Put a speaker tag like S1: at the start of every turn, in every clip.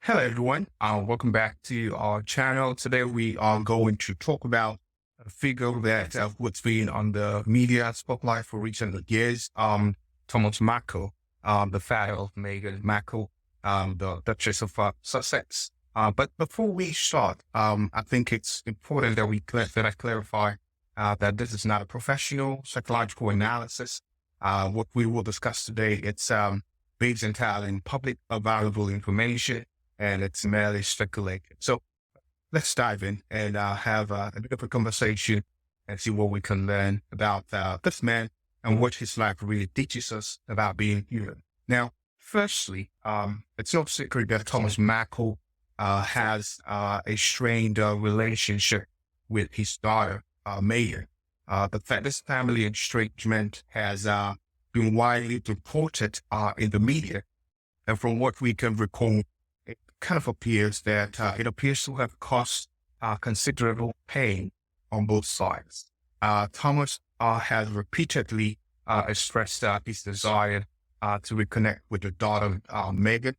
S1: Hello, everyone. Welcome back to our channel. Today, we are going to talk about a figure that what's been on the media spotlight for recent years, Thomas Markle, the father of Meghan Markle, the Duchess of Sussex. But before we start, I think it's important that that I clarify that this is not a professional psychological analysis. What we will discuss today, it's based entirely in public available information, and it's merely speculated. So let's dive in and have a bit of a conversation and see what we can learn about this man and what his life really teaches us about being human. Now, firstly, it's no secret that Thomas Markle has a strained relationship with his daughter, Meghan. This family estrangement has been widely reported in the media. And from what we can recall, it kind of appears that it appears to have caused considerable pain on both sides. Thomas has repeatedly expressed his desire to reconnect with the daughter, Meghan,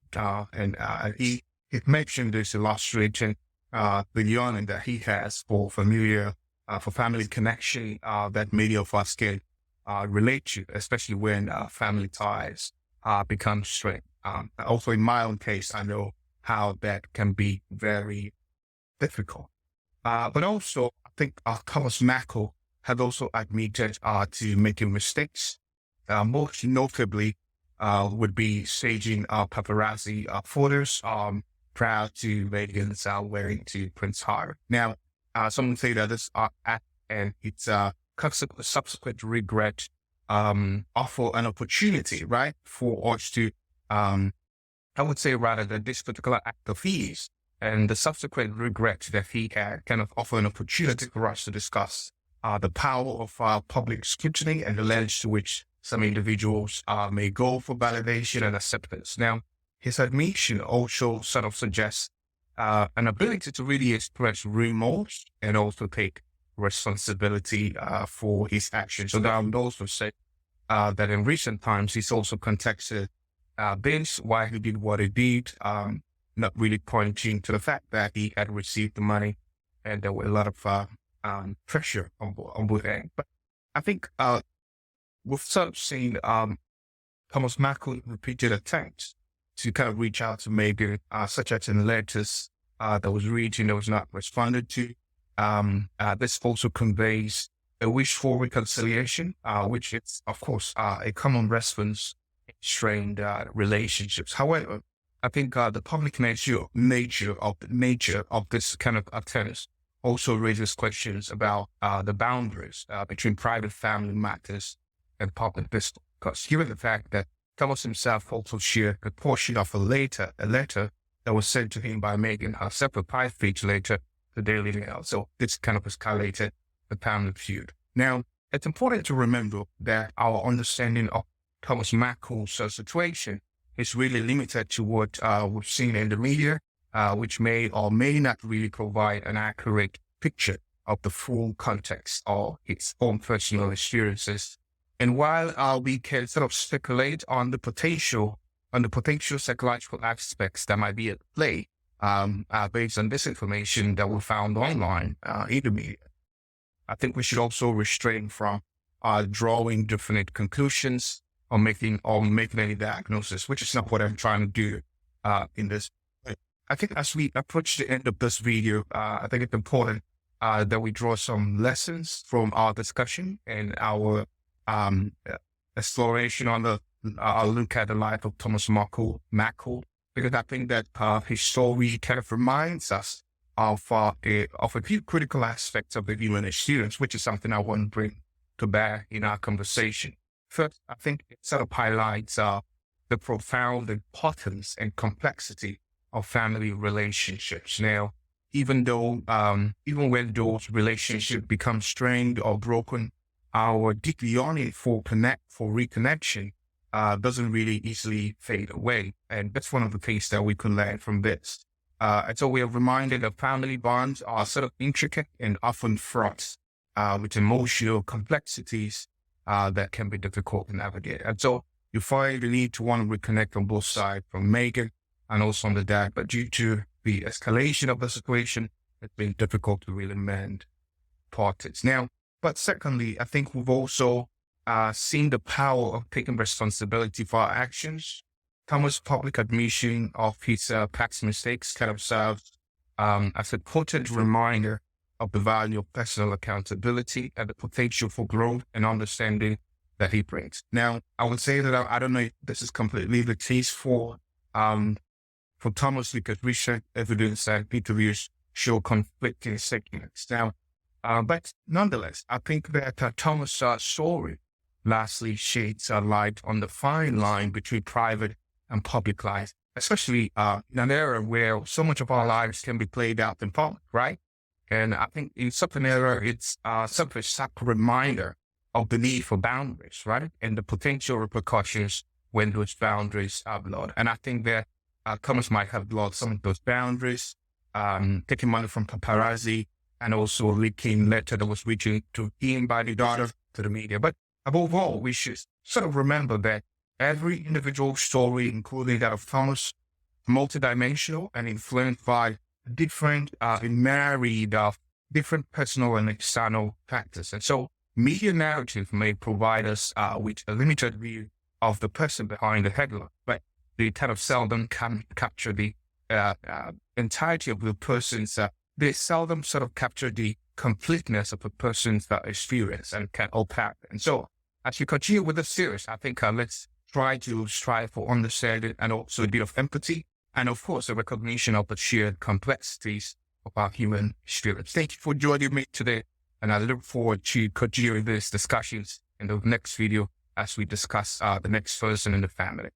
S1: and he mentioned this illustrating the yearning that he has for family connection that many of us can relate to, especially when family ties become strained. Also, in my own case, I know how that can be very difficult. But also, I think Thomas Markle had also admitted to making mistakes. Most notably, would be staging paparazzi photos prior to Meghan's wedding to Prince Harry. Now, some say that this act and its subsequent regret offer an opportunity, right, for us to I would say rather that this particular act of his and the subsequent regret that he had kind of offer an opportunity for us to discuss the power of public scrutiny and the lens to which some individuals may go for validation and acceptance. Now, his admission also sort of suggests an ability to really express remorse and also take responsibility for his actions. So I would also say that in recent times, he's also contexted this, why he did what he did, not really pointing to the fact that he had received the money and there were a lot of pressure on both ends. But I think we've sort of seen Thomas Markle repeated attempts to kind of reach out to Meghan, such as in letters that was reading that was not responded to. This also conveys a wish for reconciliation, which is, of course, a common response strained relationships. However, I think the public nature of this kind of attempts also raises questions about the boundaries between private family matters and public business. Because given the fact that Thomas himself also shared a portion of a letter that was sent to him by Meghan, a separate 5-page letter, the Daily Mail. So this kind of escalated the family feud. Now, it's important to remember that our understanding of Thomas Markle's situation is really limited to what we've seen in the media, which may or may not really provide an accurate picture of the full context of his own personal experiences. And while we can sort of speculate on the potential psychological aspects that might be at play based on this information that we found online in the media, I think we should also restrain from drawing definite conclusions or making any diagnosis, which is not what I'm trying to do in this. I think as we approach the end of this video, I think it's important that we draw some lessons from our discussion and our exploration on our look at the life of Thomas Markle, because I think that his story kind of reminds us of a few critical aspects of the human experience, which is something I want to bring to bear in our conversation. First, I think it sort of highlights the profound importance and complexity of family relationships. Now, even when those relationships become strained or broken, our deep yearning for reconnection doesn't really easily fade away. And that's one of the things that we can learn from this. And so we are reminded that family bonds are sort of intricate and often fraught with emotional complexities that can be difficult to navigate. And so you find the need to want to reconnect on both sides, from Meghan and also on the dad. But due to the escalation of the situation, it's been difficult to really mend parties. Now, but secondly, I think we've also seen the power of taking responsibility for our actions. Thomas' public admission of his past mistakes kind of serves as a potent reminder of the value of personal accountability and the potential for growth and understanding that he brings. Now, I would say that I don't know if this is completely the case for Thomas, because recent evidence and interviews show conflicting statements. Now, but nonetheless, I think that Thomas' story lastly sheds a light on the fine line between private and public life, especially in an era where so much of our lives can be played out in public, right? And I think in such an era, it's such a stark reminder of the need for boundaries, right? And the potential repercussions when those boundaries are blurred. And I think that Thomas might have blurred some of those boundaries, taking money from paparazzi, and also leaking letter that was written to him by the daughter to the media. But above all, we should sort of remember that every individual story, including that of Thomas, multidimensional and influenced by different, married of different personal and external factors. And so media narrative may provide us with a limited view of the person behind the headline, but they kind of seldom can capture the entirety of the person's, they seldom sort of capture the completeness of a person's experience and can unpack. And so as we continue with the series, I think let's try to strive for understanding and also a bit of empathy, and of course, a recognition of the shared complexities of our human experience. Thank you for joining me today, and I look forward to continuing these discussions in the next video as we discuss the next person in the family.